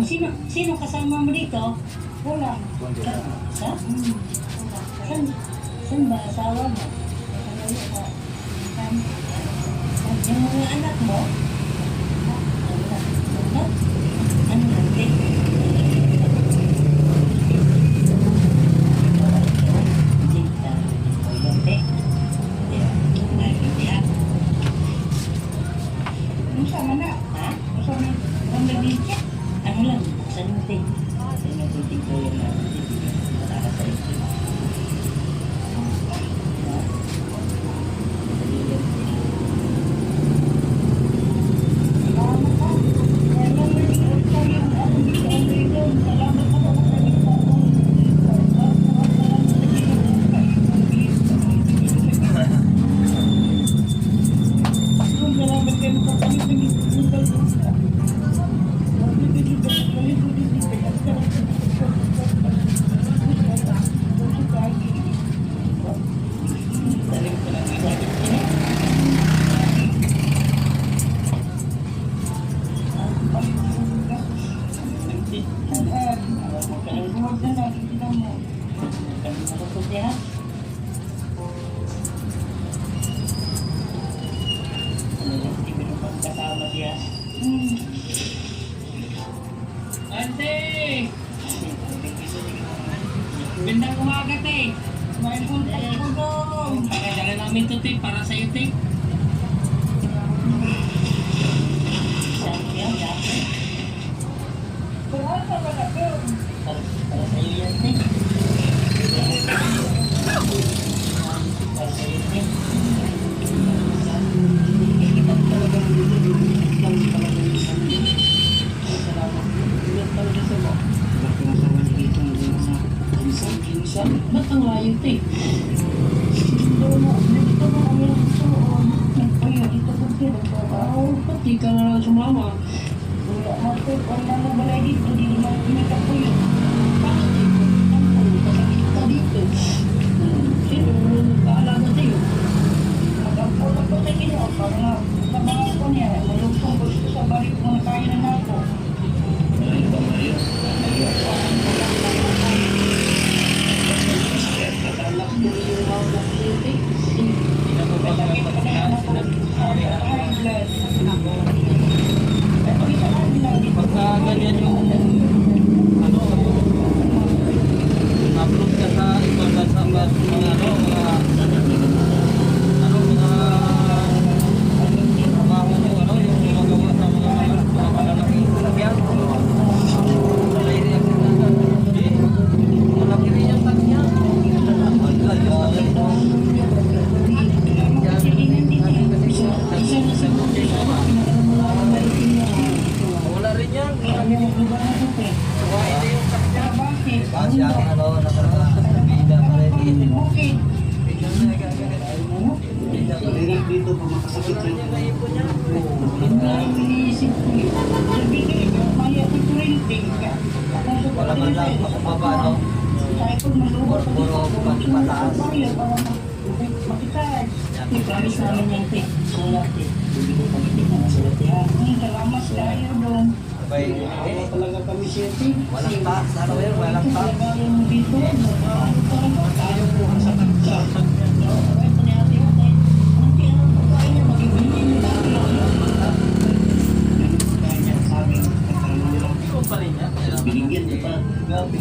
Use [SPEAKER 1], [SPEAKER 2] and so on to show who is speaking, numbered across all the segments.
[SPEAKER 1] Sino kasama mo dito?
[SPEAKER 2] Wala.
[SPEAKER 1] Sa? Saan ba asawa mo? Yung mga anak mo? Ano nanti?
[SPEAKER 2] Sama na.
[SPEAKER 1] Ha?
[SPEAKER 2] Sama na.
[SPEAKER 1] Ang nabigyan? Ano lang? Saan nanti? Saan nanti ko yung para sa ito?
[SPEAKER 3] Ante! Gandang umaga, te.
[SPEAKER 2] May punta ko doon.
[SPEAKER 3] Pakadala namin to, te, para sa'yo, te.
[SPEAKER 1] Saan yan?
[SPEAKER 2] Wala ka wala doon.
[SPEAKER 1] Para sa iyo yan, eh. Para sa iyo, eh. Ikitang talagang ikitang talagang salamat. Ilan talaga sa mo? Bakit ang sawa ni Gito ang sa Kinsa? Ba't ang layo, te?
[SPEAKER 2] Dito mo kami dito. Nagpayo dito ko siya.
[SPEAKER 3] Oh, pati ka na lang sumama.
[SPEAKER 2] Wala mo wala na balay dito. Di naman pinakapuyo.
[SPEAKER 3] Bakit, te? Kasakit ka dito. Sino nag-aalaga sa'yo?
[SPEAKER 2] Nagpapulog ko sa kino. Para mga ko niya. Malugtong ko sa balik mo na kaya na ako.
[SPEAKER 1] Malayo ba, Mario? Malayo.
[SPEAKER 3] Anak mo yung hawak sa'yo, te.
[SPEAKER 4] Pagka ganyan yung ano, upload ka sa ibang bansa ba mga trabaho mo, yung gumagawa sa mga malalaking sasakyan. May reaction na agad. Hindi. Malaki rin yung tag niya. Wala rin yan. Kuhain na yung tag niya. Kasi ang ano, nakabida pa rin. Bigyan na agad.
[SPEAKER 1] Dito pa makasakit
[SPEAKER 4] Wala
[SPEAKER 1] rin.
[SPEAKER 4] niya naipon niya.
[SPEAKER 2] Iniisip ko yun. Sabi ko yun, maya ko printing ka.
[SPEAKER 4] Wala man lang makababa, no? Puro pataas.
[SPEAKER 2] Makitag.
[SPEAKER 1] I-promise namin yan, te. Sulat, te. Hindi ko pamitin na nasulat, te. Ha?
[SPEAKER 2] Salamat tayo doon.
[SPEAKER 4] Sabay,
[SPEAKER 1] Talaga kami siya, te.
[SPEAKER 4] walang tax. Ano yun? Walang tax.
[SPEAKER 2] Lagayan mo dito.
[SPEAKER 1] Tayo po ang sa kanta.
[SPEAKER 4] Ikaw pa rin yan.
[SPEAKER 1] Binigyan ko pa. Gabi.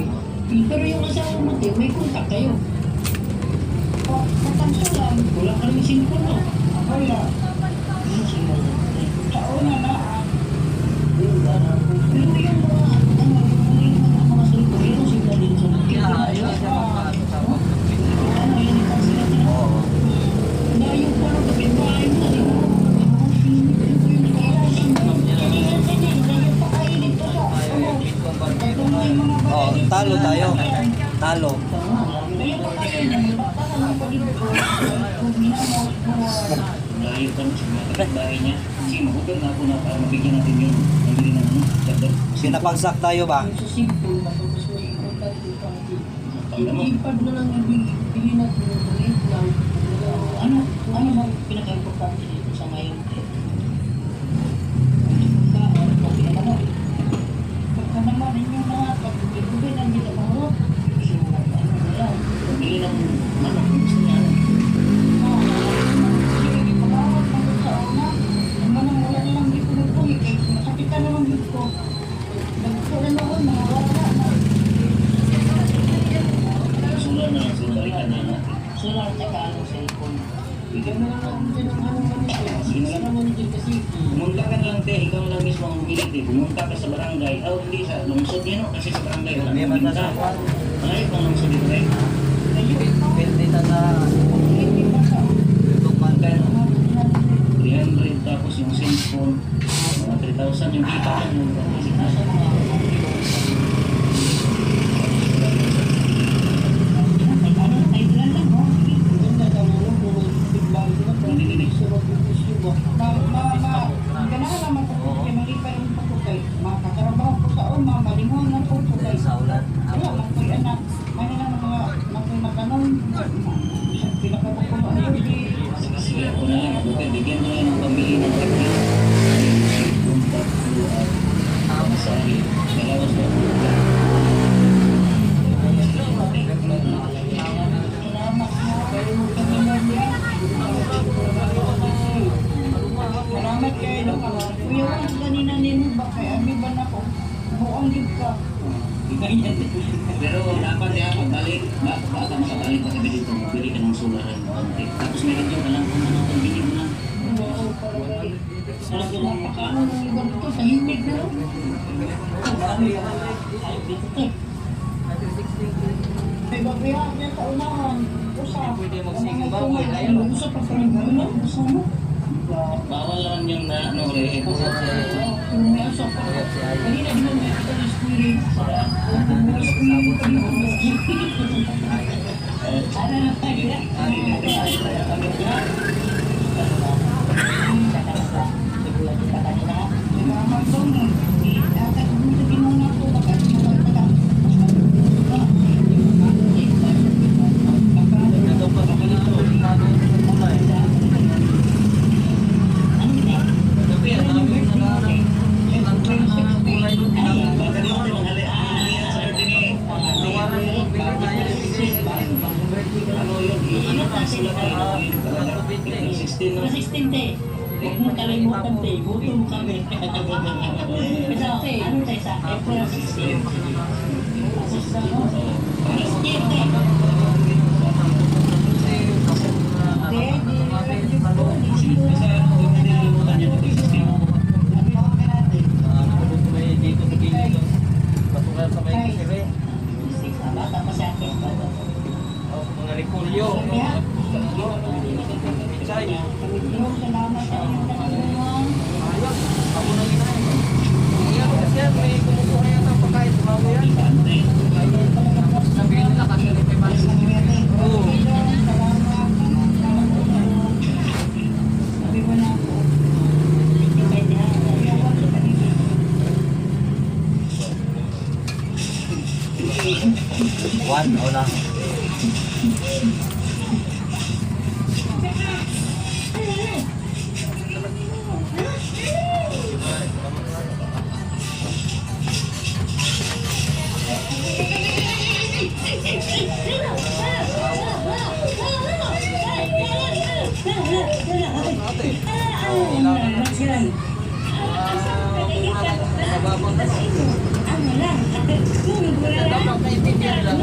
[SPEAKER 3] Pero yung asawa mo, te, may kontak kayo.
[SPEAKER 2] Katanso lang.
[SPEAKER 3] Wala ka rin cellphone, no?
[SPEAKER 2] Wala. Sa una na.
[SPEAKER 3] Pero yung mga cellphone, yun ang sila din sa
[SPEAKER 4] Kaya, yun siya magpaano sa
[SPEAKER 3] ano, yun ang sila din.
[SPEAKER 4] Oo.
[SPEAKER 3] Na yung parang kapitbahay mo, di ba?
[SPEAKER 4] Oh, talo tayo. Talo.
[SPEAKER 1] Layo kami sa mga kapitbahay niya. Kasi mahugal nga po na para mabigyan natin yun. Nabili ng ano, dadal.
[SPEAKER 4] Sinapagsak tayo ba?
[SPEAKER 3] Sa cellphone, tapos may kontak dito.
[SPEAKER 1] Alam mo,
[SPEAKER 3] Ipad na lang yung bili natin yung maliit lang.
[SPEAKER 1] ano bang pinaka-importante dito sa ngayon?
[SPEAKER 2] Pagkaman ko. Nagpula noon, mga wala na.
[SPEAKER 3] Sulat na lang, balikan na natin.
[SPEAKER 1] Solar tsaka ano, cellphone. Bigyan na lang natin din ang ano manager. Sige na manager kasi.
[SPEAKER 3] Pumunta ka na lang, te. Ikaw lang mismo ang umilit, eh. Pumunta ka sa barangay. Hindi sa lungsod yan, no? Kasi sa barangay, wala
[SPEAKER 4] Hindi man
[SPEAKER 3] pumunta.
[SPEAKER 4] nasa
[SPEAKER 3] Ay, pang lungsod dito, eh.
[SPEAKER 4] Pwede na sa
[SPEAKER 2] Hindi pa sa
[SPEAKER 4] YouTube man kayo.
[SPEAKER 3] 300, tapos yung cellphone, mga 3,000 yung kita lang yung pag-isip na sa mga
[SPEAKER 2] ay lang lang, no?
[SPEAKER 1] Maganda ka mo, puro tigbago sila.
[SPEAKER 3] Hindi.
[SPEAKER 1] Sarap yung issue ba?
[SPEAKER 2] Ganahan naman po kay malipan yung po kay makatrabaho ko sa uma, malingon na po kay
[SPEAKER 4] Sa ulan.
[SPEAKER 2] wala man po yan na manila ng mga magtanong pinakapukulo ano hindi
[SPEAKER 3] sige, ako na lang, okay, bigyan mo lang ng pamilya ng pagkakas. Yung tatlo at masari, kalawas na
[SPEAKER 2] salamat mo kayo kanina salamat kayo lang kuya wala kanina nimo ba kay abi ba na ko buong gid ka
[SPEAKER 3] pero dapat ya, pagbalik, baka makabalik pa kami dito, bili ka ng solaran konti. Tapos meron yung alam kung ano, kung bili mo na.
[SPEAKER 2] wow palagay talaga napakaano ng lugar dito tahimik na marami ay dito may babriya niya sa unahan usa
[SPEAKER 4] Pwede magsige ba? Wala yun.
[SPEAKER 2] usa pa sa mga usa mo
[SPEAKER 3] Bawal lang yung na, ano, eh,
[SPEAKER 2] may usa pa kanina di mo may ito ng spirit ano na tayo salamat po mo dapat bumutugin mo na po baka
[SPEAKER 4] Ito pa sa kanito. Kulay. Tapi ang dami na lang. Ang kulay doon.
[SPEAKER 3] baka di natin manghali-hali sa ordinary.
[SPEAKER 4] Tawaran mo bili kaya bigay.
[SPEAKER 3] Ano yun, ano pa sila kayo, yung 16 na.
[SPEAKER 1] 16 te. Huwag mo kalimutan te. Gutom kami. Kasi ano tayo sa April 16.
[SPEAKER 3] Kasi ano, huwag na nilimutan niya pati 16.
[SPEAKER 4] Dito sa gilid. Patukan sa may kisire.
[SPEAKER 1] Bata pa sa akin.
[SPEAKER 4] Mga repolyo. Pichay.
[SPEAKER 2] salamat sa inyong tanungan
[SPEAKER 4] Ayos. Ako na inahin. Iyan kasi yan. May kumukuha yata pagkain. Bago yan. Sabihin nila kasi may mas. Oo.
[SPEAKER 2] sabi mo na ako
[SPEAKER 4] One o na. Dapat naintindihan lang.